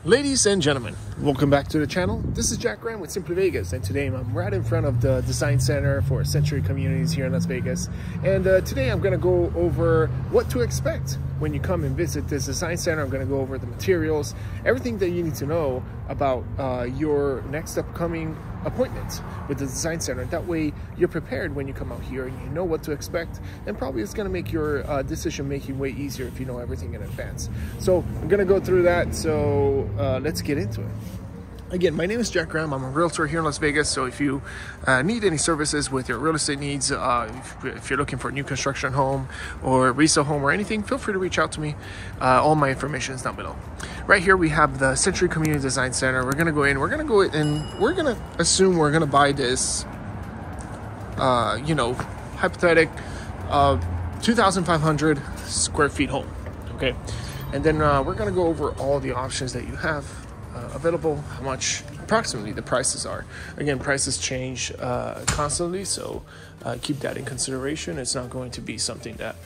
Ladies and gentlemen, welcome back to the channel. This is Jack Graham with Simply Vegas, and today I'm right in front of the design center for Century Communities here in Las Vegas. And today I'm going to go over what to expect when you come and visit this design center. I'm going to go over the materials, everything that you need to know about your next upcoming appointment with the design center. That way you're prepared when you come out here and you know what to expect, and probably it's going to make your decision making way easier if you know everything in advance. So I'm going to go through that, so let's get into it. Again, my name is Jack Graham. I'm a realtor here in Las Vegas. So if you need any services with your real estate needs, if you're looking for a new construction home or resale home or anything, feel free to reach out to me. All my information is down below. Right here we have the Century Community Design Center. We're gonna go in. We're gonna assume we're gonna buy this, hypothetic 2,500 square feet home. Okay, and then we're gonna go over all the options that you have available, how much approximately the prices are. Again, prices change constantly, so keep that in consideration. It's not going to be something that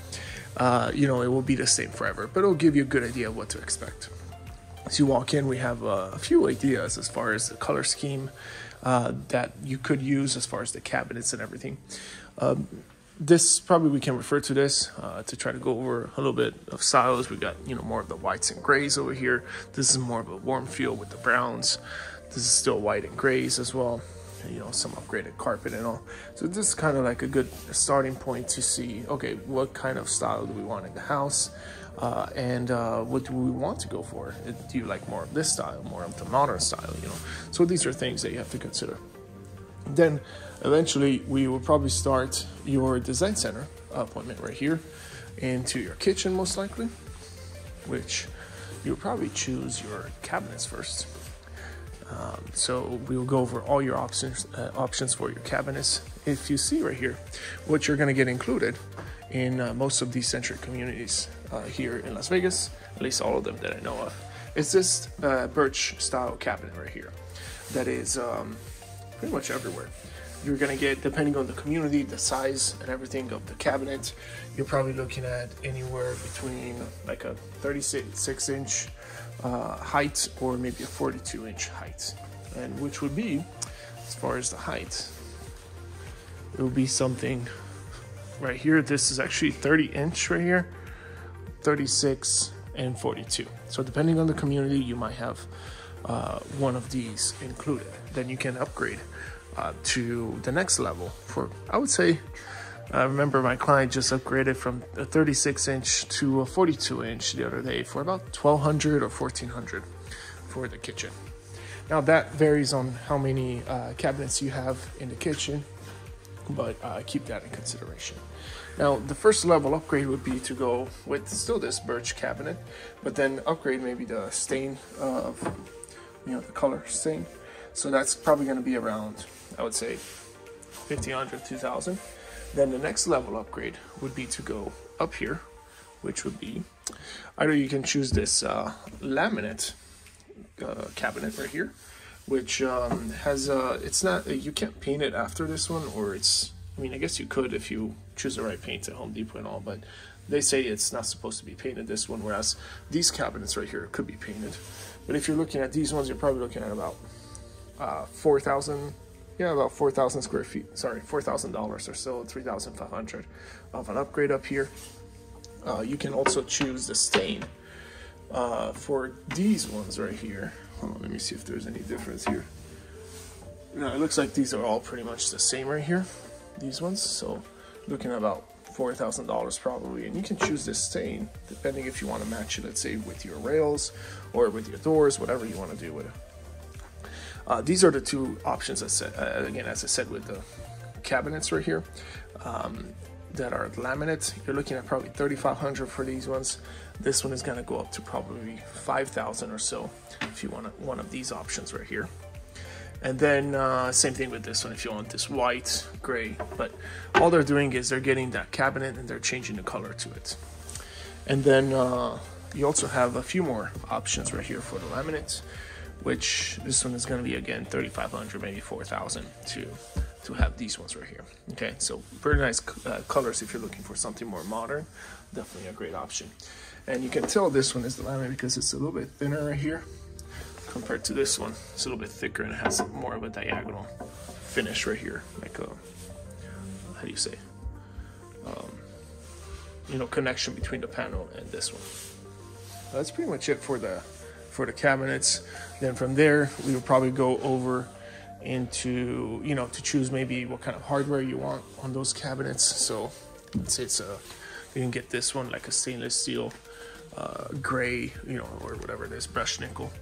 it will be the same forever, but it'll give you a good idea of what to expect. As you walk in, we have a few ideas as far as the color scheme that you could use as far as the cabinets and everything. This probably we can refer to this to try to go over a little bit of styles. We got more of the whites and grays over here. This is more of a warm feel with the browns. This is still white and grays as well. Some upgraded carpet and all. So this is kind of like a good starting point to see, okay, what kind of style do we want in the house, and what do we want to go for? Do you like more of this style, more of the modern style? So these are things that you have to consider. Then eventually we will probably start your design center appointment right here into your kitchen, most likely, which you'll probably choose your cabinets first. So we'll go over all your options for your cabinets. If you see right here, what you're going to get included in most of these Century Communities here in Las Vegas, at least all of them that I know of, is this birch style cabinet right here. That is pretty much everywhere. You're gonna get, depending on the community, the size and everything of the cabinet, you're probably looking at anywhere between like a 36-inch height or maybe a 42-inch height. And which would be, as far as the height, it would be something right here. This is actually 30-inch right here, 36 and 42. So depending on the community, you might have one of these included. Then you can upgrade to the next level for, I would say, I remember my client just upgraded from a 36-inch to a 42-inch the other day for about $1,200 or $1,400 for the kitchen. Now that varies on how many cabinets you have in the kitchen, but keep that in consideration. Now the first level upgrade would be to go with still this birch cabinet, but then upgrade maybe the stain of the color stain. So that's probably going to be around, I would say, $1,500, $2,000. Then the next level upgrade would be to go up here, which would be either you can choose this laminate cabinet right here, which has it's not, you can't paint it after this one, or I guess you could if you choose the right paint at Home Depot and all, but they say it's not supposed to be painted, this one, whereas these cabinets right here could be painted. But if you're looking at these ones, you're probably looking at about 4,000, about 4,000 square feet, sorry, $4,000 or so, 3,500 of an upgrade up here. You can also choose the stain for these ones right here. Hold on, let me see if there's any difference here. No, it looks like these are all pretty much the same right here, these ones. So looking at about $4,000 probably, and you can choose this stain depending if you want to match it, let's say with your rails or with your doors, whatever you want to do with it. These are the two options, again, as I said, with the cabinets right here that are laminate. You're looking at probably $3,500 for these ones. This one is going to go up to probably $5,000 or so if you want one of these options right here. And then same thing with this one if you want this white, gray. But all they're doing is they're getting that cabinet and they're changing the color to it. And then you also have a few more options right here for the laminates, which this one is going to be, again, $3,500, maybe $4,000 to have these ones right here. Okay, so very nice colors if you're looking for something more modern. Definitely a great option. And you can tell this one is the laminate because it's a little bit thinner right here. compared to this one. It's a little bit thicker and it has more of a diagonal finish right here, like a, how do you say, you know, connection between the panel and this one. That's pretty much it for the cabinets. Then from there, we would probably go over into, you know, to choose maybe what kind of hardware you want on those cabinets. So let's say it's a, you can get this one like a stainless steel gray, you know, or whatever it is, brushed nickel.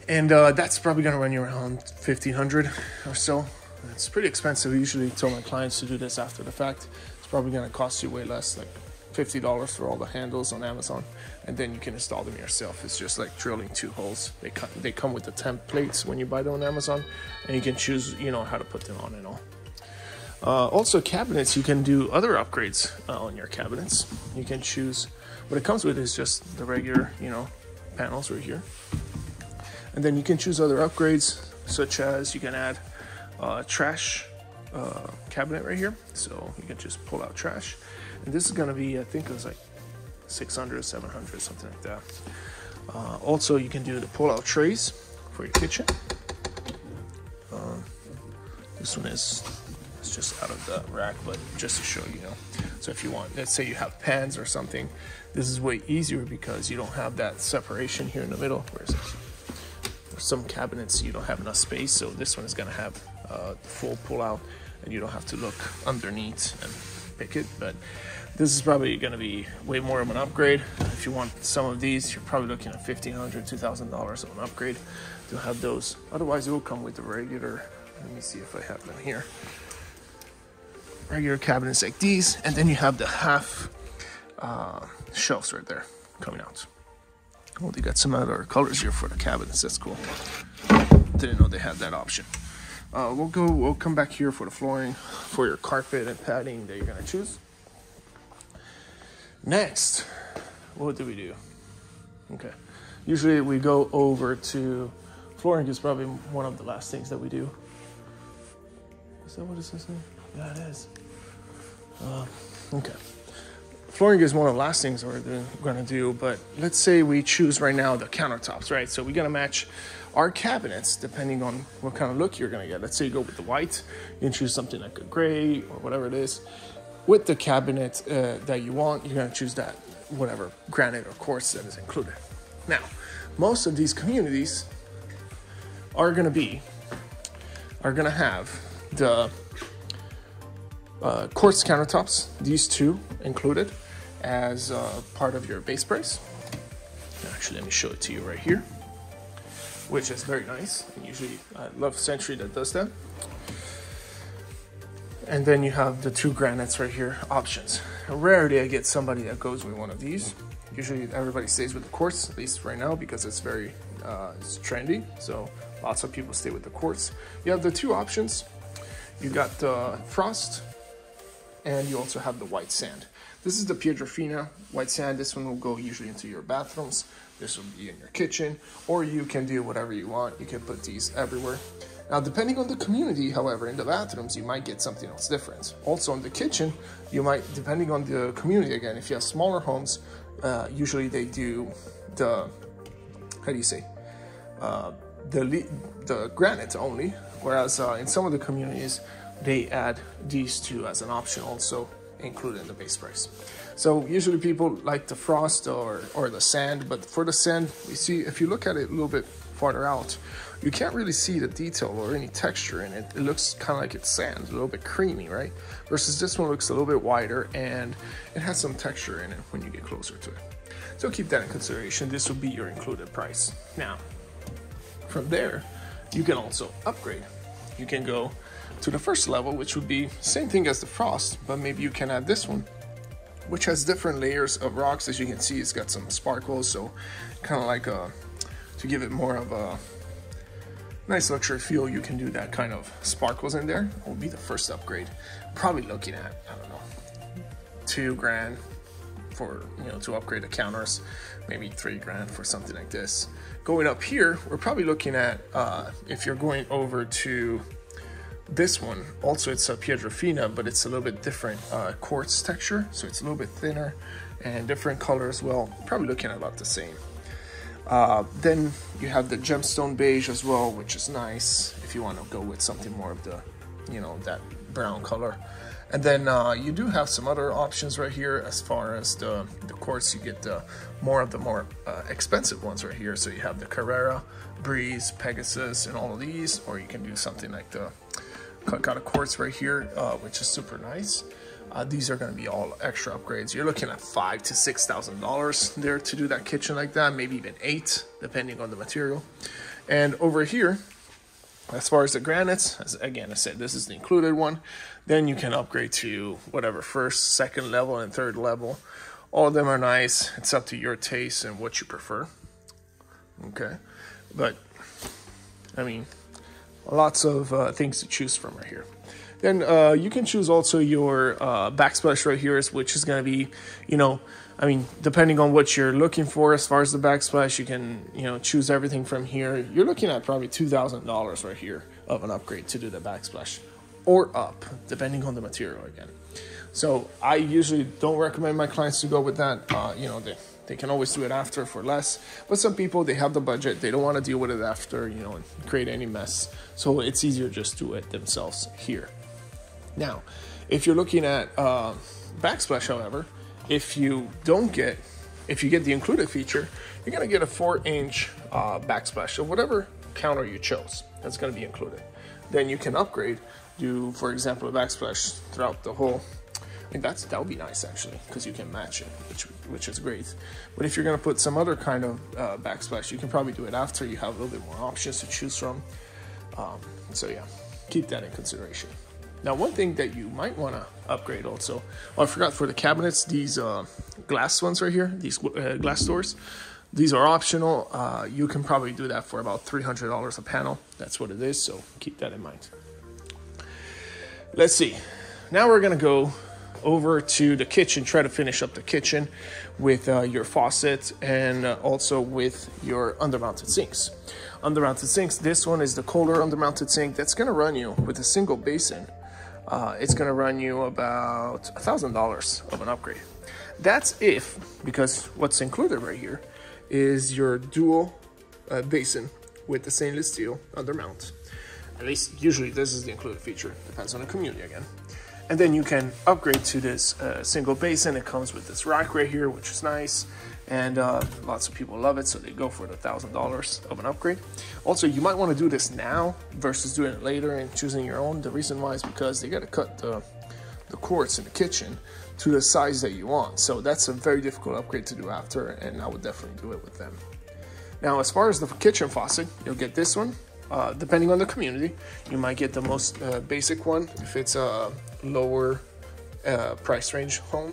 And that's probably gonna run you around $1,500 or so. It's pretty expensive. I usually tell my clients to do this after the fact. It's probably gonna cost you way less, like $50 for all the handles on Amazon, and then you can install them yourself. It's just like drilling 2 holes. They come with the templates when you buy them on Amazon, and you can choose, you know, how to put them on and all. Also, cabinets, you can do other upgrades on your cabinets. You can choose, what it comes with is just the regular, you know, panels right here. And then you can choose other upgrades, such as you can add trash cabinet right here. So you can just pull out trash. And this is gonna be, I think it was like 600, 700, something like that. Also, you can do the pull-out trays for your kitchen. This one is, it's just out of the rack, but just to show you, know. So if you want, let's say you have pans or something, this is way easier because you don't have that separation here in the middle. Whereas some cabinets, you don't have enough space, so this one is gonna have full pull-out, and you don't have to look underneath and pick it. But this is probably going to be way more of an upgrade. If you want some of these, you're probably looking at $1,500, $2,000 of an upgrade to have those. Otherwise, it will come with the regular, let me see if I have them here, regular cabinets like these, and then you have the half shelves right there coming out. Oh, they got some other colors here for the cabinets. That's cool. Didn't know they had that option. We'll come back here for the flooring, for your carpet and padding that you're gonna choose. Next, what do we do? Okay, usually we go over to flooring. Is probably one of the last things that we do. Is that what it says here? Yeah, it is. Okay. Flooring is one of the last things we're gonna do, but let's say we choose right now the countertops, right? So we're gonna match our cabinets depending on what kind of look you're gonna get. Let's say you go with the white, you can choose something like a gray or whatever it is. With the cabinet that you want, you're gonna choose that, whatever granite or quartz that is included. Now, most of these communities are gonna have the quartz countertops, these two included as part of your base price. Actually, let me show it to you right here, which is very nice. And usually I love Century that does that. And then you have the 2 granites right here, options. Rarely I get somebody that goes with one of these. Usually everybody stays with the quartz, at least right now, because it's very it's trendy. So lots of people stay with the quartz. You have the 2 options. You got the frost, and you also have the white sand. This is the Pietrofina white sand. This one will go usually into your bathrooms. This will be in your kitchen, or you can do whatever you want. You can put these everywhere. Now, depending on the community, however, in the bathrooms, you might get something else different. Also in the kitchen, you might, depending on the community, again, if you have smaller homes, usually they do the, how do you say, the granite only, whereas in some of the communities, they add these 2 as an option also included in the base price. So usually people like the frost or the sand, but for the sand, you see, if you look at it a little bit farther out, you can't really see the detail or any texture in it. It looks kind of like it's sand, a little bit creamy, right? Versus this one looks a little bit wider and it has some texture in it when you get closer to it. So keep that in consideration. This will be your included price. Now, from there, you can also upgrade. You can go to the first level, which would be same thing as the frost, but maybe you can add this one, which has different layers of rocks. As you can see, it's got some sparkles, so kind of like to give it more of a nice luxury feel, you can do that kind of sparkles in there. It will be the first upgrade. Probably looking at, I don't know, $2,000 for, you know, to upgrade the counters, maybe $3,000 for something like this. Going up here, we're probably looking at, if you're going over to this one, also it's a Pietrofina, but it's a little bit different quartz texture, so it's a little bit thinner and different color as well. Probably looking at about the same. Then you have the gemstone beige as well, which is nice if you want to go with something more of the, you know, that brown color. And then you do have some other options right here. As far as the quartz, you get more of the more expensive ones right here. So you have the Carrera, Breeze, Pegasus, and all of these. Or you can do something like the got a quartz right here, which is super nice. These are going to be all extra upgrades. You're looking at $5,000 to $6,000 there to do that kitchen like that, maybe even $8,000 depending on the material. And over here, as far as the granites, as again I said, this is the included one. Then you can upgrade to whatever first, second level, and third level. All of them are nice. It's up to your taste and what you prefer. Okay, but I mean, lots of things to choose from right here. Then you can choose also your backsplash right here, which is going to be, you know, I mean, depending on what you're looking for as far as the backsplash, you can, you know, choose everything from here. You're looking at probably $2,000 right here of an upgrade to do the backsplash, or up, depending on the material again. So I usually don't recommend my clients to go with that. You know, they can always do it after for less, but some people, they have the budget, they don't want to deal with it after, you know, and create any mess. So it's easier just to do it themselves here. Now, if you're looking at backsplash, however, if you get the included feature, you're going to get a 4-inch backsplash of whatever counter you chose. That's going to be included. Then you can upgrade, do, for example, a backsplash throughout the whole. I think that would be nice actually, because you can match it, which is great. But if you're going to put some other kind of backsplash, you can probably do it after. You have a little bit more options to choose from. So yeah, keep that in consideration. Now, one thing that you might want to upgrade also, oh, I forgot for the cabinets, these glass ones right here, these glass doors, these are optional. You can probably do that for about $300 a panel. That's what it is, so keep that in mind. Let's see. Now we're going to go over to the kitchen, try to finish up the kitchen with your faucet and also with your undermounted sinks. Undermounted sinks, this one is the Kohler undermounted sink. That's going to run you with a single basin. It's going to run you about $1,000 of an upgrade. That's if, because what's included right here is your dual basin with the stainless steel undermount. At least usually this is the included feature. Depends on the community again. And then you can upgrade to this single basin. It comes with this rack right here, which is nice. And lots of people love it, so they go for the $1,000 of an upgrade. Also, you might want to do this now versus doing it later and choosing your own. The reason why is because they got to cut the quartz in the kitchen to the size that you want. So that's a very difficult upgrade to do after, and I would definitely do it with them. Now, as far as the kitchen faucet, you'll get this one. Depending on the community, you might get the most basic one if it's a lower price range home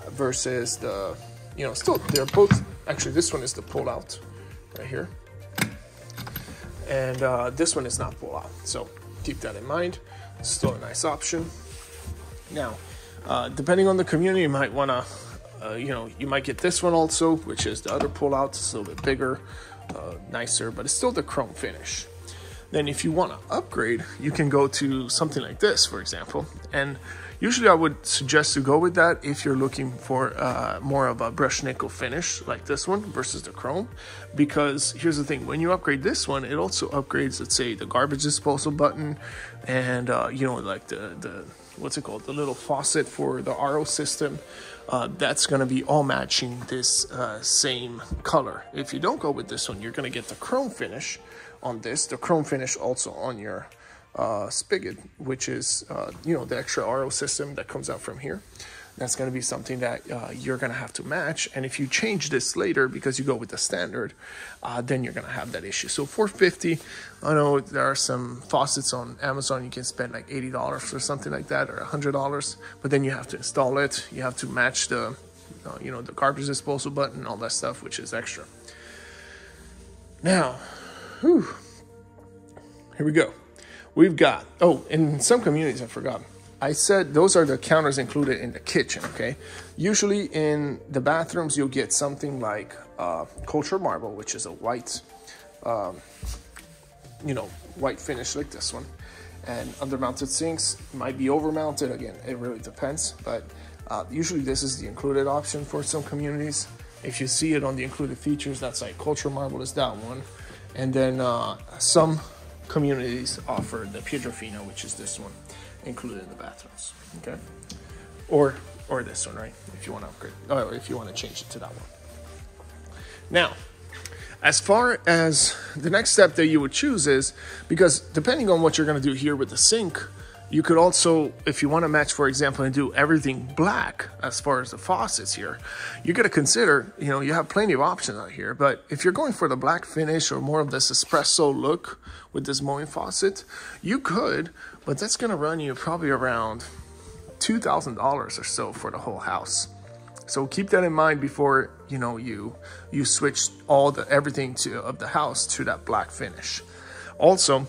versus the, you know, still they're both, actually this one is the pull out right here, and this one is not pull out, so keep that in mind. It's still a nice option. Now, depending on the community, you might want to, you know, you might get this one also, which is the other pull out. It's a little bit bigger, nicer, but it's still the chrome finish. Then if you want to upgrade, you can go to something like this, for example. And usually I would suggest to go with that if you're looking for more of a brushed nickel finish like this one versus the chrome. Because here's the thing, when you upgrade this one, it also upgrades, let's say, the garbage disposal button and, you know, like the what's it called? The little faucet for the RO system. That's going to be all matching this same color. If you don't go with this one, you're going to get the chrome finish on this, the chrome finish also on your spigot, which is, you know, the extra RO system that comes out from here. That's going to be something that you're going to have to match. And if you change this later because you go with the standard, then you're going to have that issue. So $450, I know there are some faucets on Amazon, you can spend like $80 or something like that, or $100, but then you have to install it. You have to match the, you know, the garbage disposal button, all that stuff, which is extra. Now, whew, here we go. We've got, oh, in some communities, I forgot. I said those are the counters included in the kitchen, okay? Usually in the bathrooms, you'll get something like cultured marble, which is a white, you know, white finish like this one. And undermounted sinks might be overmounted. Again, it really depends. But usually this is the included option for some communities. If you see it on the included features, that's like cultural marble is that one. And then some communities offer the Pietrofino, which is this one, included in the bathrooms, okay? Or this one, right? If you want to upgrade, or if you want to change it to that one. Now, as far as the next step that you would choose is, because depending on what you're going to do here with the sink, you could also, if you want to match, for example, and do everything black as far as the faucets here, you got to consider, you know, you have plenty of options out here. But if you're going for the black finish or more of this espresso look with this mowing faucet, you could, but that's going to run you probably around $2,000 or so for the whole house. So keep that in mind before, you know, you switch everything of the house to that black finish. Also,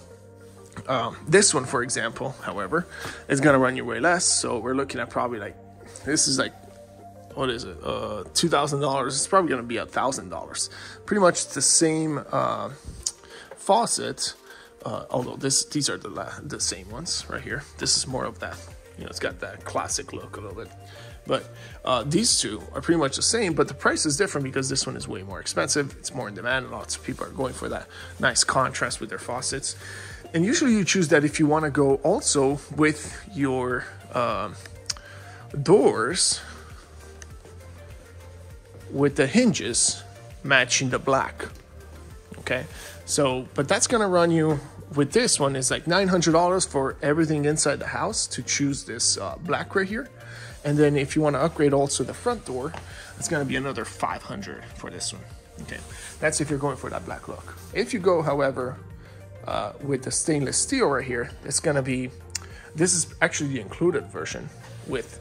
this one, for example, however, is going to run you way less. So we're looking at probably like, this is like, what is it? $2,000. It's probably going to be $1,000. Pretty much the same faucet, although these are the same ones right here. This is more of that, you know, it's got that classic look a little bit. But these two are pretty much the same, but the price is different because this one is way more expensive. It's more in demand. Lots of people are going for that nice contrast with their faucets. And usually you choose that if you want to go also with your doors with the hinges matching the black. Okay, so, but that's going to run you, with this one, is like $900 for everything inside the house to choose this black right here. And then if you want to upgrade also the front door, it's going to be another $500 for this one. Okay, that's if you're going for that black look. If you go, however, with the stainless steel right here, it's going to be, this is actually the included version with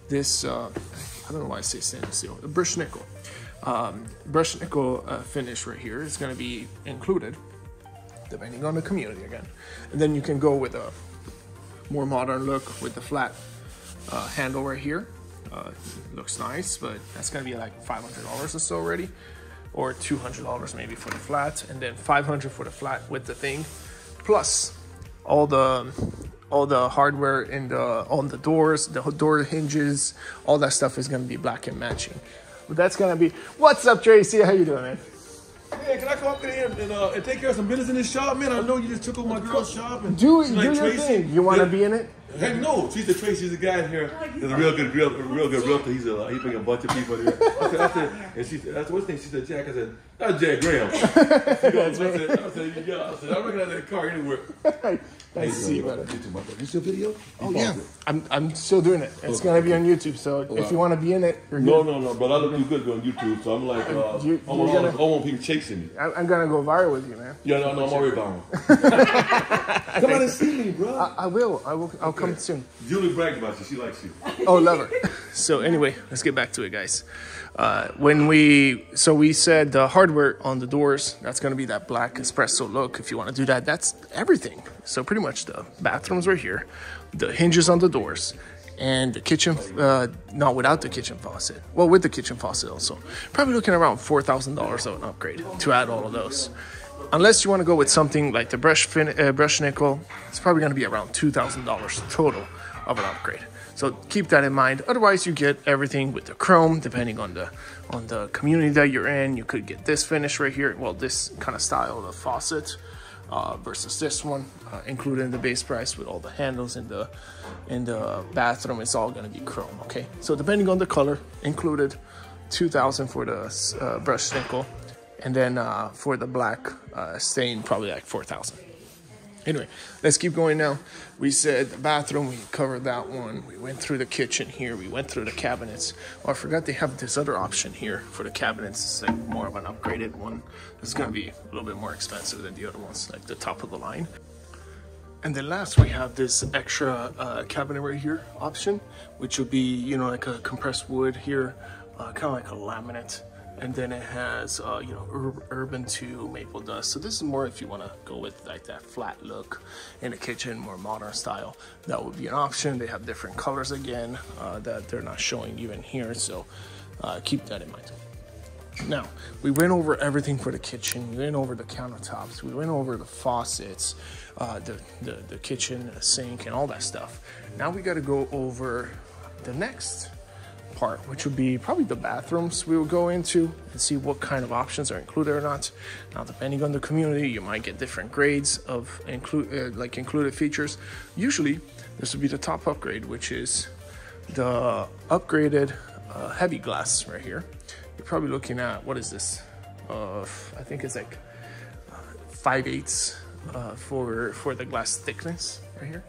this, I don't know why I say stainless steel, the brushed nickel. Brushed nickel finish right here is going to be included, depending on the community again. And then you can go with a more modern look with the flat handle right here. Looks nice, but that's gonna be like $500 or so already, or $200 maybe for the flat, and then $500 for the flat with the thing, plus all the hardware on the doors, the door hinges, all that stuff is gonna be black and matching. But that's gonna be, what's up, Tracy? How you doing, man? Hey, can I come up here and take care of some business in this shop, man? I know you just took over my girl's shop. And do your thing. You want to be in it? Heck no. She's the Tracy. She's the guy in here. He's a real good realtor. He bring a bunch of people here. I said, and she said, that's what's name. She said, Jack. I said, that's Jack Graham. I said, yeah. I said, I recognize that car anywhere. Nice to see you, brother. You still video? Oh, yeah. I'm still doing it. It's going to be on YouTube, so if you want to be in it, you're good. No, but I look too good to be on YouTube, so I'm like, I want people chasing me. I'm going to go viral with you, man. Yeah, no, I'm already viral. Come out and see me, bro. I will. I'll come soon. Julie bragged about you. She likes you. Oh, love her. So anyway, let's get back to it, guys. We said the hardware on the doors, that's going to be that black espresso look. If you want to do that, that's everything. So pretty much the bathrooms right here, the hinges on the doors, and the kitchen, not without the kitchen faucet. Well, with the kitchen faucet also. Probably looking around $4,000 of an upgrade to add all of those. Unless you want to go with something like the brush nickel, it's probably going to be around $2,000 total of an upgrade. So keep that in mind. Otherwise, you get everything with the chrome, depending on the community that you're in. You could get this finish right here. Well, this kind of style of faucet versus this one, included in the base price with all the handles in the bathroom. It's all going to be chrome. Okay. So depending on the color, included $2,000 for the brushed nickel, and then for the black stain, probably like $4,000. Anyway, let's keep going now. We said the bathroom, we covered that one. We went through the kitchen here. We went through the cabinets. Oh, I forgot they have this other option here for the cabinets. It's like more of an upgraded one. It's going to be a little bit more expensive than the other ones, like the top of the line. And then last, we have this extra cabinet right here option, which would be, you know, like a compressed wood here, kind of like a laminate. And then it has, urban to maple dust. So this is more if you want to go with like that flat look in the kitchen, more modern style. That would be an option. They have different colors again that they're not showing you in here. So keep that in mind. Now, we went over everything for the kitchen. We went over the countertops. We went over the faucets, the kitchen sink and all that stuff. Now we got to go over the next part, which would be probably the bathrooms we will go into and see what kind of options are included or not. Now, depending on the community, you might get different grades of included features. Usually, this would be the top upgrade, which is the upgraded heavy glass right here. You're probably looking at, what is this? I think it's like 5/8 for the glass thickness right here.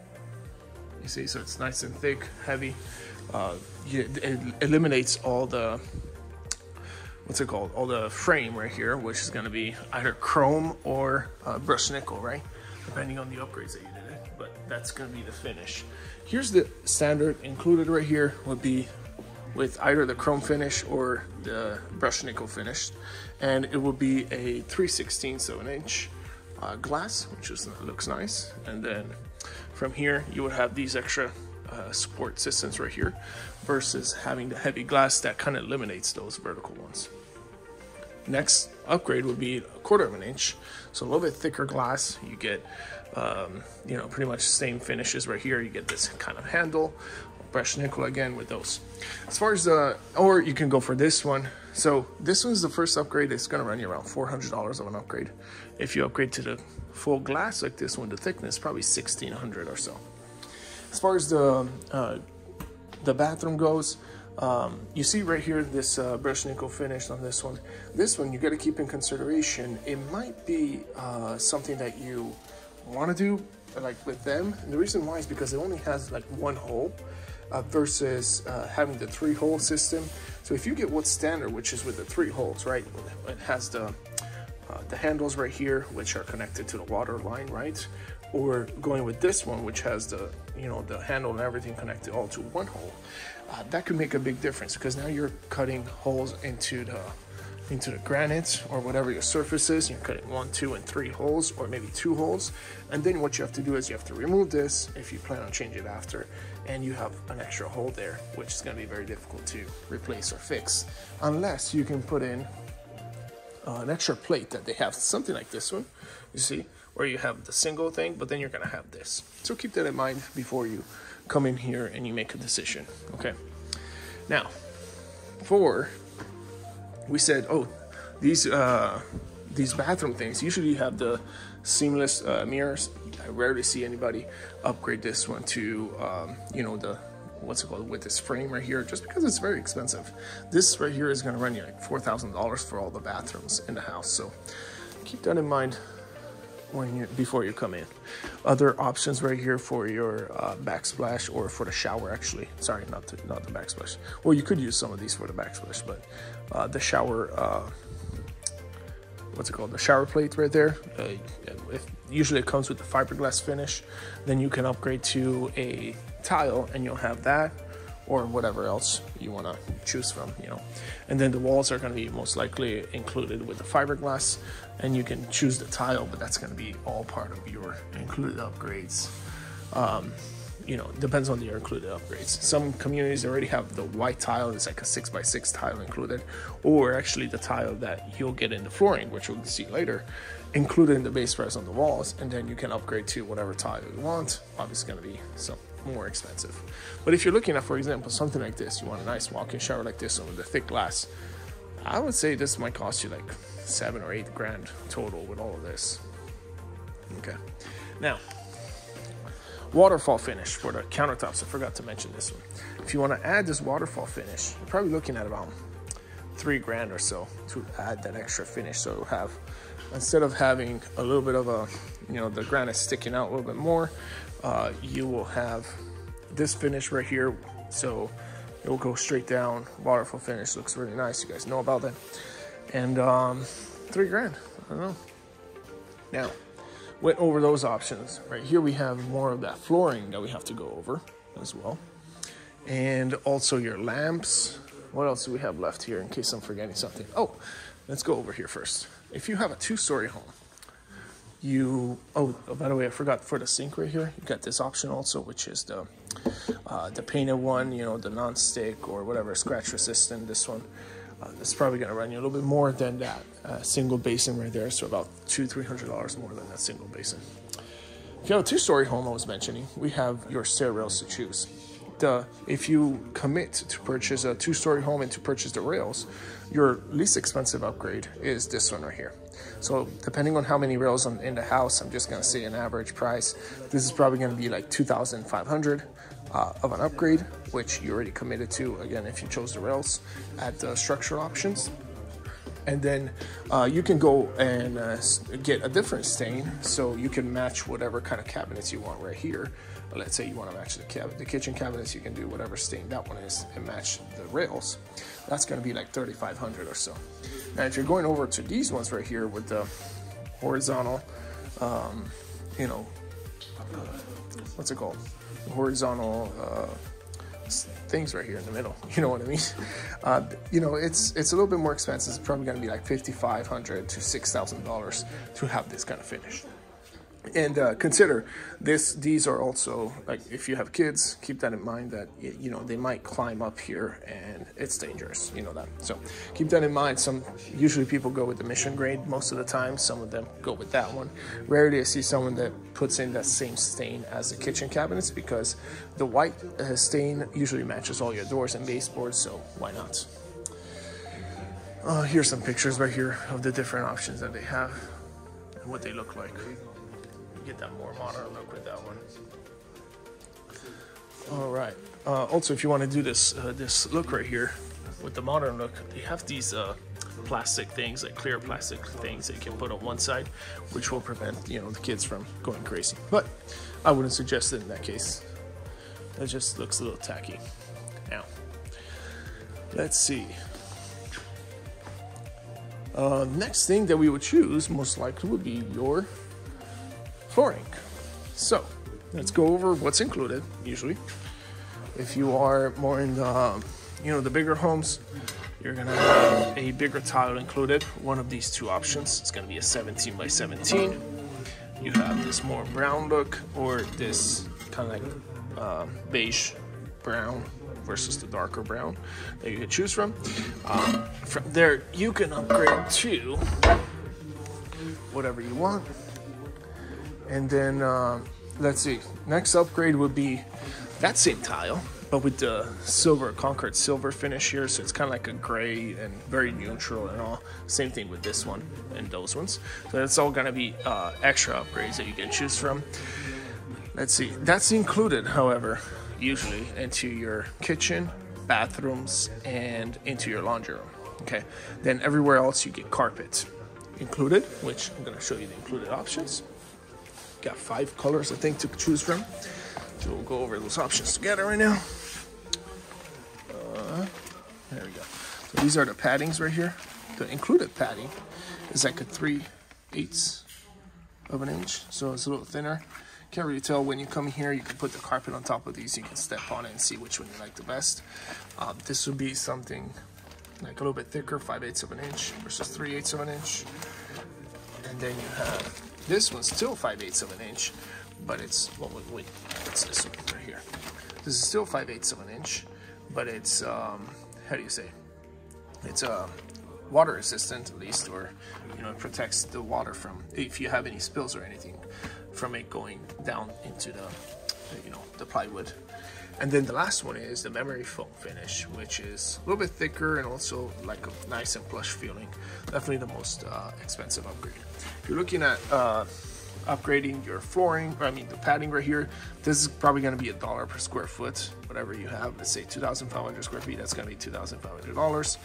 You see, so it's nice and thick, heavy. It eliminates all the, what's it called? All the frame right here, which is going to be either chrome or brushed nickel, right? Depending on the upgrades that you did it, but that's going to be the finish. Here's the standard included right here would be with either the chrome finish or the brushed nickel finish, and it will be a 3/16 of an inch glass, which looks nice. And then from here you would have these extra support systems right here versus having the heavy glass that kind of eliminates those vertical ones. Next upgrade would be 1/4 of an inch, so a little bit thicker glass. You get you know, pretty much the same finishes right here. You get this kind of handle, brushed nickel again with those. As far as or you can go for this one. So this one's the first upgrade. It's going to run you around $400 of an upgrade. If you upgrade to the full glass like this one, the thickness probably $1,600 or so. As far as the bathroom goes, you see right here this brushed nickel finish on this one. This one you got to keep in consideration. It might be something that you want to do like with them, and the reason why is because it only has like one hole versus having the 3-hole system. So if you get what's standard, which is with the 3 holes, right, it has the handles right here, which are connected to the water line, right? Or going with this one, which has the, you know, the handle and everything connected all to one hole, that could make a big difference, because now you're cutting holes into the granite or whatever your surface is. You're cutting 1, 2, and 3 holes, or maybe 2 holes. And then what you have to do is you have to remove this if you plan on changing it after, and you have an extra hole there, which is going to be very difficult to replace or fix, unless you can put in an extra plate that they have, something like this one, you see, where you have the single thing, but then you're going to have this. So keep that in mind before you come in here and you make a decision. Okay, now we said, oh, these bathroom things usually have the seamless mirrors. I rarely see anybody upgrade this one to you know, the, what's it called, with this frame right here, just because it's very expensive. This right here is going to run you like $4,000 for all the bathrooms in the house, so keep that in mind before you come in. Other options right here for your backsplash, or for the shower, actually. Sorry, not the backsplash. Well, you could use some of these for the backsplash, but the shower, what's it called? The shower plate right there. Usually it comes with the fiberglass finish. Then you can upgrade to a tile, and you'll have that, or whatever else you want to choose from, you know. And then the walls are going to be most likely included with the fiberglass, and you can choose the tile, but that's going to be all part of your included upgrades. You know, depends on your included upgrades. Some communities already have the white tile. It's like a 6x6 tile included, or actually the tile that you'll get in the flooring, which we'll see later, included in the base price on the walls, and then you can upgrade to whatever tile you want. Obviously going to be some more expensive. But if you're looking at, for example, something like this, you want a nice walk-in shower like this one with the thick glass, I would say this might cost you like $7 or $8 grand total with all of this. Okay, now waterfall finish for the countertops. I forgot to mention this one. If you want to add this waterfall finish, you're probably looking at about $3 grand or so to add that extra finish. So you'll have, instead of having a little bit of a, you know, the granite sticking out a little bit more, you will have this finish right here, so it will go straight down. Waterfall finish looks really nice. You guys know about that. And $3 grand. I don't know. Now, went over those options. Right here we have more of that flooring that we have to go over as well, and also your lamps. What else do we have left here in case I'm forgetting something? Oh, let's go over here first. If you have a 2-story home, by the way, I forgot, for the sink right here, you got this option also, which is the painted one, you know, the non-stick or whatever, scratch resistant. This one, it's probably going to run you a little bit more than that single basin right there, so about $200-300 more than that single basin. If you have a 2-story home I was mentioning, we have your stair rails to choose. if you commit to purchase a 2-story home and to purchase the rails, your least expensive upgrade is this one right here. So depending on how many rails in the house, I'm just gonna say an average price. This is probably gonna be like $2,500 of an upgrade, which you already committed to, again, if you chose the rails at the structural options. And then you can go and get a different stain, so you can match whatever kind of cabinets you want right here. Let's say you want to match the kitchen cabinets, you can do whatever stain that one is and match the rails. That's going to be like $3,500 or so. Now, if you're going over to these ones right here with the horizontal, you know, what's it called? Horizontal things right here in the middle, you know what I mean? You know, it's a little bit more expensive. It's probably going to be like $5,500 to $6,000 to have this kind of finish. And consider these are also, like, if you have kids, keep that in mind that, you know, they might climb up here and it's dangerous, you know that. So keep that in mind. Usually people go with the mission grade most of the time. Some of them go with that one. Rarely I see someone that puts in that same stain as the kitchen cabinets, because the white stain usually matches all your doors and baseboards, so why not? Here's some pictures right here of the different options that they have and what they look like. Get that more modern look with that one. All right. Also, if you want to do this look right here with the modern look, they have these plastic things, like clear plastic things that you can put on one side, which will prevent, you know, the kids from going crazy. But I wouldn't suggest it in that case. That just looks a little tacky. Now, let's see. Next thing that we would choose most likely would be your flooring. So let's go over what's included. Usually, if you are more in the, you know, the bigger homes, you're gonna have a bigger tile included. One of these two options. It's gonna be a 17 by 17. You have this more brown look, or this kind of like beige brown versus the darker brown that you can choose from. From there, you can upgrade to whatever you want. And then, let's see, next upgrade would be that same tile, but with the silver, Concord silver finish here. So it's kind of like a gray and very neutral and all. Same thing with this one and those ones. So that's all going to be extra upgrades that you can choose from. Let's see, that's included, however, usually into your kitchen, bathrooms, and into your laundry room. Okay, then everywhere else you get carpet included, which I'm going to show you the included options. Got 5 colors, I think, to choose from. So we'll go over those options together right now. There we go. So these are the paddings right here. The included padding is like a 3/8 of an inch, so it's a little thinner. Can't really tell when you come here. You can put the carpet on top of these. You can step on it and see which one you like the best. This would be something like a little bit thicker, 5/8 of an inch versus 3/8 of an inch. And then you have this one's still 5/8 of an inch, but it's, well, wait, it's this one right here. This is still 5/8 of an inch, but it's, how do you say? It's water resistant, at least, or, you know, it protects the water from, if you have any spills or anything, from it going down into the, you know, the plywood. And then the last one is the memory foam finish, which is a little bit thicker and also like a nice and plush feeling. Definitely the most expensive upgrade. If you're looking at upgrading your flooring, or I mean the padding right here, this is probably going to be $1 per square foot. Whatever you have, let's say 2,500 square feet, that's going to be $2,500.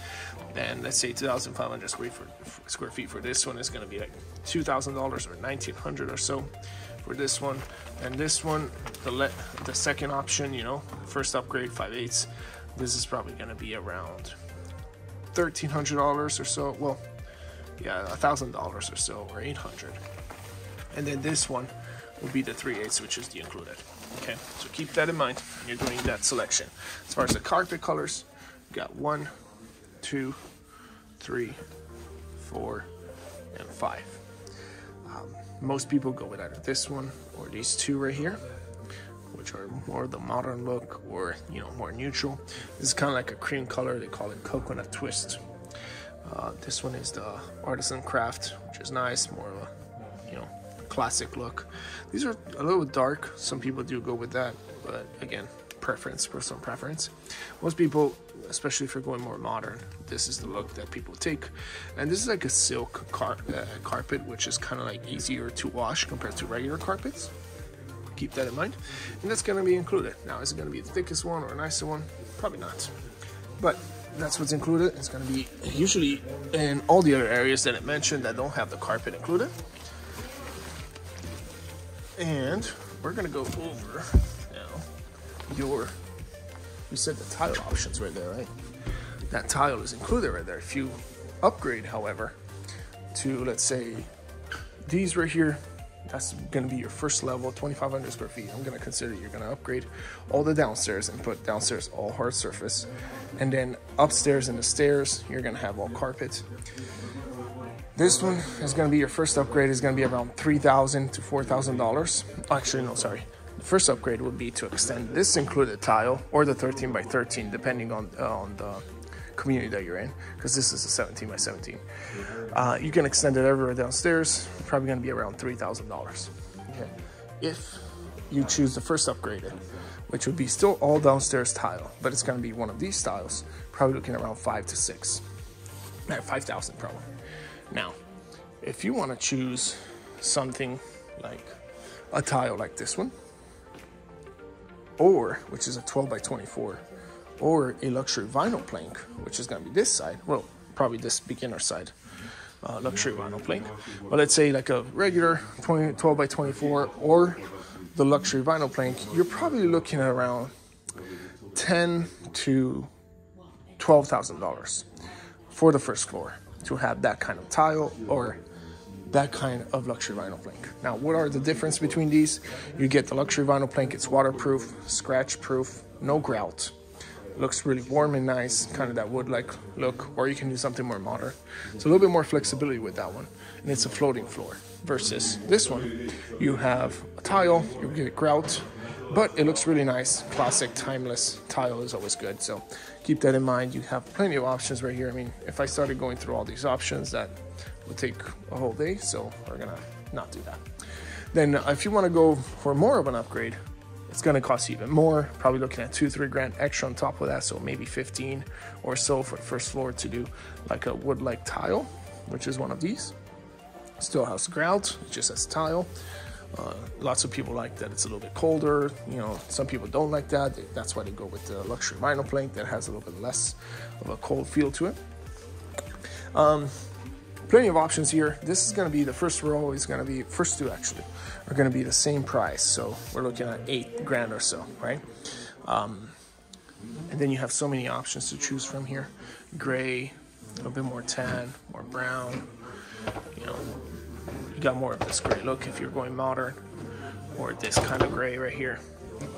Then let's say 2,500 square feet for this one is going to be like $2,000 or $1,900 or so for this one. And this one, the second option, you know, first upgrade 5/8, this is probably going to be around $1,300 or so. Well, yeah, $1,000 or so, or $800. And then this one will be the 3/8, which is the included. Okay, so keep that in mind when you're doing that selection. As far as the carpet colors, we got 1, 2, 3, 4, and 5. Most people go with either this one or these two right here, which are more the modern look, or, you know, more neutral. This is kind of like a cream color. They call it coconut twist. This one is the artisan craft, which is nice, more of a, you know, classic look. These are a little dark. Some people do go with that, but again, preference, personal preference. Most people, especially if you're going more modern, this is the look that people take. And this is like a silk carpet, which is kind of like easier to wash compared to regular carpets. Keep that in mind. And that's going to be included. Now, is it going to be the thickest one or a nicer one? Probably not. But that's what's included. It's going to be usually in all the other areas that I mentioned that don't have the carpet included. And we're going to go over now you said the tile options right there, right? That tile is included right there. If you upgrade, however, to, let's say, these right here, that's going to be your first level, 2,500 square feet. I'm going to consider you're going to upgrade all the downstairs and put downstairs all hard surface. And then upstairs in the stairs, you're going to have all carpet. This one is going to be your first upgrade. Is going to be around $3,000 to $4,000. Actually, no, sorry. The first upgrade would be to extend this included tile or the 13 by 13, depending on the community that you're in, because this is a 17 by 17. You can extend it everywhere downstairs. Probably going to be around $3,000. Okay. If you choose the first upgraded, which would be still all downstairs tile, but it's going to be one of these tiles, probably looking around 5,000 probably. Now, if you want to choose something like a tile like this one, or which is a 12 by 24, or a luxury vinyl plank, which is going to be this side, well, probably this beginner side, luxury vinyl plank. But let's say like a regular 12 by 24 or the luxury vinyl plank, you're probably looking at around $10,000 to $12,000 for the first floor to have that kind of tile or that kind of luxury vinyl plank. Now, what are the difference between these? You get the luxury vinyl plank, it's waterproof, scratch proof, no grout. Looks really warm and nice, kind of that wood-like look, or you can do something more modern. So a little bit more flexibility with that one, and it's a floating floor. Versus this one, you have a tile, you get grout, but it looks really nice. Classic, timeless tile is always good, so keep that in mind. You have plenty of options right here. I mean, if I started going through all these options, that would take a whole day, so we're gonna not do that. Then if you want to go for more of an upgrade, it's going to cost you even more, probably looking at $2-3 grand extra on top of that, so maybe 15 or so for the first floor to do like a wood-like tile, which is one of these. Still has grout, it just has tile. Lots of people like that it's a little bit colder. You know, some people don't like that. That's why they go with the luxury vinyl plank that has a little bit less of a cold feel to it. Plenty of options here. This is going to be the first row is going to be, first two actually, are going to be the same price. So we're looking at $8 grand or so, right? And then you have so many options to choose from here. Gray, a little bit more tan, more brown. You know, you got more of this gray look if you're going modern, or this kind of gray right here. You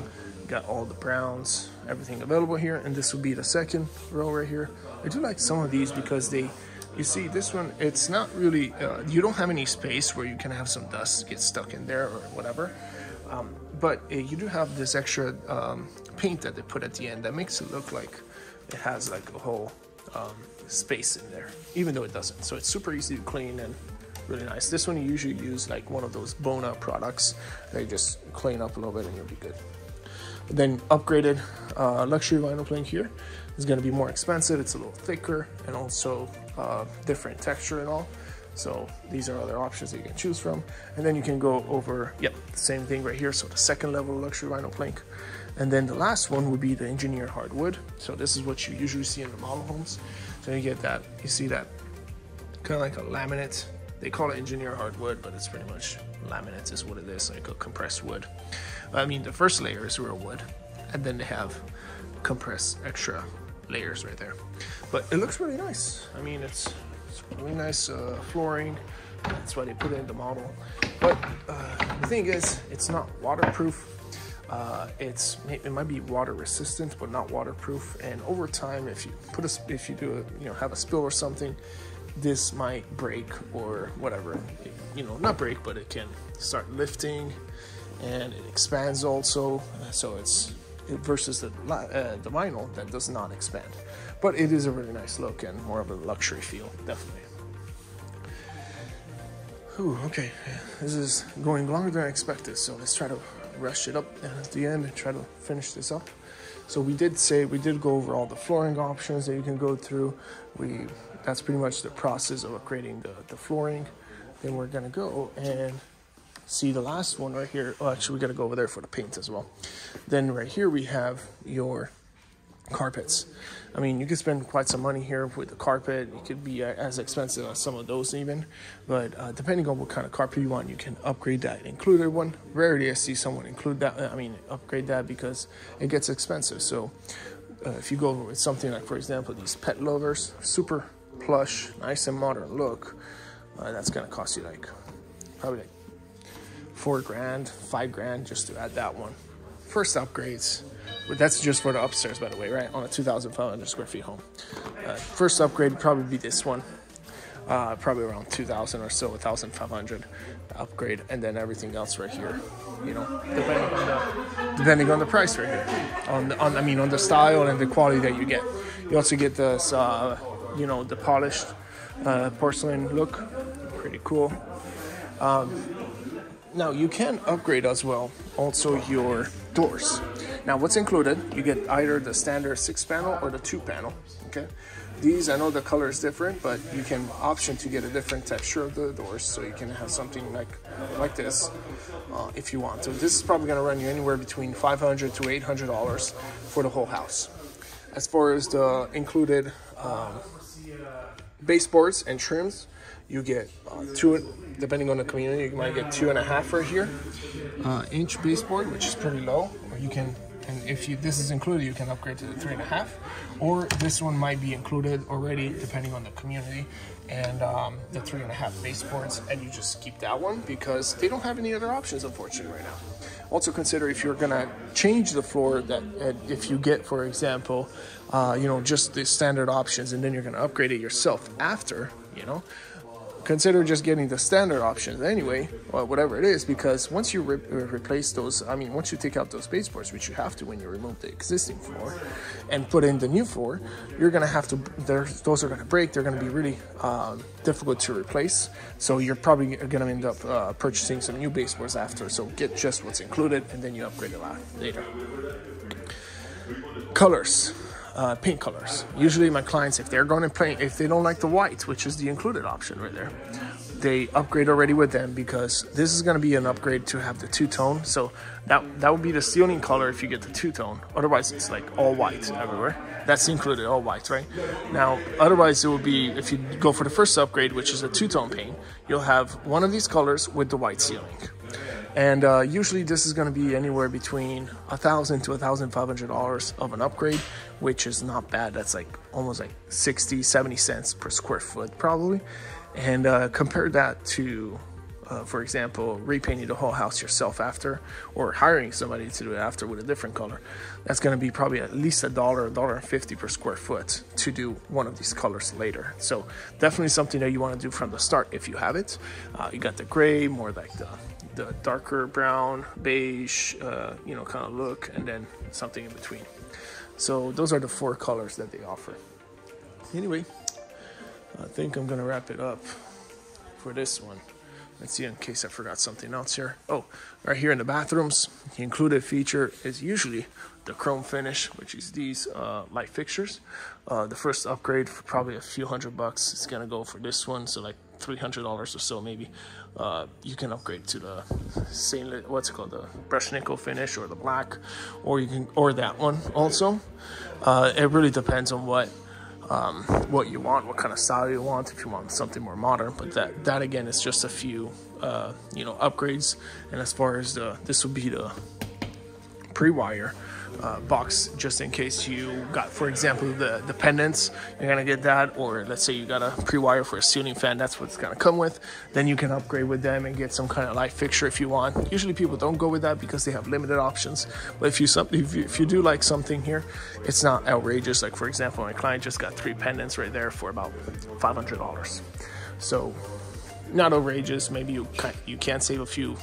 got all the browns, everything available here. And this will be the second row right here. I do like some of these because they, you see this one, it's not really, you don't have any space where you can have some dust get stuck in there or whatever. But you do have this extra paint that they put at the end that makes it look like it has like a whole space in there, even though it doesn't. So it's super easy to clean and really nice. This one you usually use like one of those Bona products. They just clean up a little bit and you'll be good. But then upgraded luxury vinyl plank here is going to be more expensive. It's a little thicker and also different texture and all. So these are other options that you can choose from. And then you can go over, yep, the same thing right here. So the second level luxury vinyl plank. And then the last one would be the engineered hardwood. So this is what you usually see in the model homes. So you get that, you see that kind of like a laminate. They call it engineered hardwood, but it's pretty much laminate is what it is, like a compressed wood. I mean, the first layer is real wood, and then they have compressed extra layers right there. But it looks really nice. I mean, it's really nice flooring. That's why they put it in the model. But the thing is, it's not waterproof. It might be water resistant, but not waterproof. And over time, if you do have a spill or something, this might break or whatever. Not break, but it can start lifting, and it expands also. So it's versus the vinyl that does not expand. But it is a really nice look and more of a luxury feel, definitely. Ooh, okay, this is going longer than I expected, so let's try to rush it up at the end and try to finish this up. So we did go over all the flooring options that you can go through. That's pretty much the process of upgrading the flooring. Then we're gonna go and see the last one right here. Oh, actually, we gotta go over there for the paint as well. Then right here we have your carpets. I mean, you can spend quite some money here with the carpet. It could be as expensive as some of those even, but depending on what kind of carpet you want, you can upgrade that included one. Rarely I see someone upgrade that because it gets expensive. So if you go with something like, for example, these pet lovers, super plush, nice and modern look, that's gonna cost you probably like $4 grand, $5 grand just to add that one. First upgrades, but that's just for the upstairs, by the way, right? On a 2,500 square feet home. First upgrade would probably be this one, probably around 2,000 or so, 1,500 upgrade, and then everything else right here, you know, depending on the price right here, on the style and the quality that you get. You also get this, you know, the polished porcelain look, pretty cool. Now you can upgrade as well also your doors. Now what's included, you get either the standard 6-panel or the 2-panel, okay? These, I know the color is different, but you can option to get a different texture of the doors, so you can have something like this if you want. So this is probably gonna run you anywhere between $500 to $800 for the whole house. As far as the included baseboards and trims, you get depending on the community, you might get 2.5 right here, inch baseboard, which is pretty low. Or you can, and if this is included, you can upgrade to the 3.5, or this one might be included already, depending on the community, and the 3.5 baseboards, and you just keep that one because they don't have any other options, unfortunately, right now. Also consider if you're gonna change the floor, that if you get, for example, you know, just the standard options, and then you're gonna upgrade it yourself after, you know, consider just getting the standard options anyway, or whatever it is, because once you replace those, I mean, once you take out those baseboards, which you have to when you remove the existing floor and put in the new floor, you're gonna have to, those are gonna break, they're gonna be really difficult to replace, so you're probably gonna end up purchasing some new baseboards after. So get just what's included, and then you upgrade it later. Colors. Paint colors. Usually my clients, if they're going to paint, if they don't like the white, which is the included option right there, they upgrade already with them, because this is going to be an upgrade to have the 2-tone. So that would be the ceiling color if you get the 2-tone. Otherwise it's like all white everywhere. That's included, all white, right? Now otherwise it will be, if you go for the first upgrade, which is a 2-tone paint, you'll have one of these colors with the white ceiling. And usually this is going to be anywhere between $1,000 to $1,500 of an upgrade, which is not bad. That's like almost like 60-70 cents per square foot probably. And compare that to for example, repainting the whole house yourself after, or hiring somebody to do it after with a different color. That's going to be probably at least $1.50 per square foot to do one of these colors later. So definitely something that you want to do from the start if you have it. You got the gray, more like the darker brown, beige, you know, kind of look, and then something in between. So those are the 4 colors that they offer. Anyway, I think I'm gonna wrap it up for this one. Let's see, in case I forgot something else here. Oh, right here in the bathrooms, the included feature is usually the chrome finish, which is these light fixtures. The first upgrade for probably a few $100. It's gonna go for this one, so like $300 or so maybe. You can upgrade to the stainless, what's it called, the brushed nickel finish, or the black, or you can, or that one also. It really depends on what you want, what kind of style you want, if you want something more modern. But that again is just a few you know, upgrades. And as far as this will be the pre-wire box, just in case you got, for example, the pendants, you're gonna get that, or let's say you got a pre-wire for a ceiling fan, that's what it's gonna come with. Then you can upgrade with them and get some kind of light fixture if you want. Usually people don't go with that because they have limited options, but if you do like something here, it's not outrageous. Like for example, my client just got 3 pendants right there for about $500, so not outrageous. Maybe you can save a few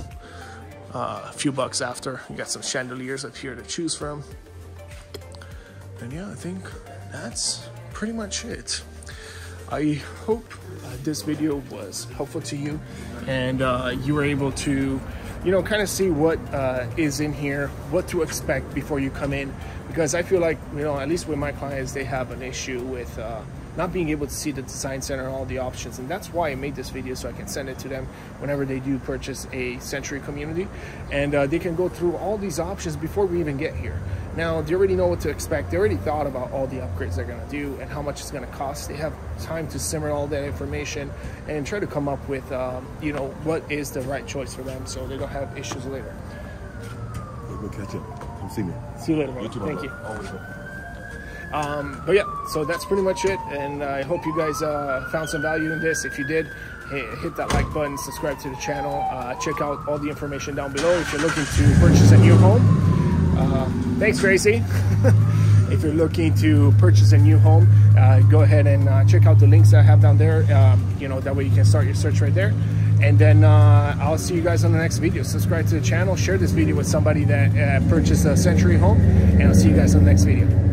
bucks after. You got some chandeliers up here to choose from. And yeah, I think that's pretty much it. I hope this video was helpful to you, and you were able to you know, kind of see what is in here, what to expect before you come in, because I feel like, you know, at least with my clients, they have an issue with not being able to see the design center and all the options, and that's why I made this video, so I can send it to them whenever they do purchase a Century community, and they can go through all these options before we even get here. Now, they already know what to expect. They already thought about all the upgrades they're going to do and how much it's going to cost. They have time to simmer all that information and try to come up with, you know, what is the right choice for them, so they don't have issues later. We'll catch up. Come see me. See you later, man. Thank you. But yeah, so that's pretty much it, and I hope you guys found some value in this. If you did, hit that like button, subscribe to the channel, check out all the information down below if you're looking to purchase a new home. Thanks, Gracie. If you're looking to purchase a new home, go ahead and check out the links that I have down there. You know, that way you can start your search right there. And then I'll see you guys on the next video. Subscribe to the channel, share this video with somebody that purchased a Century home, and I'll see you guys on the next video.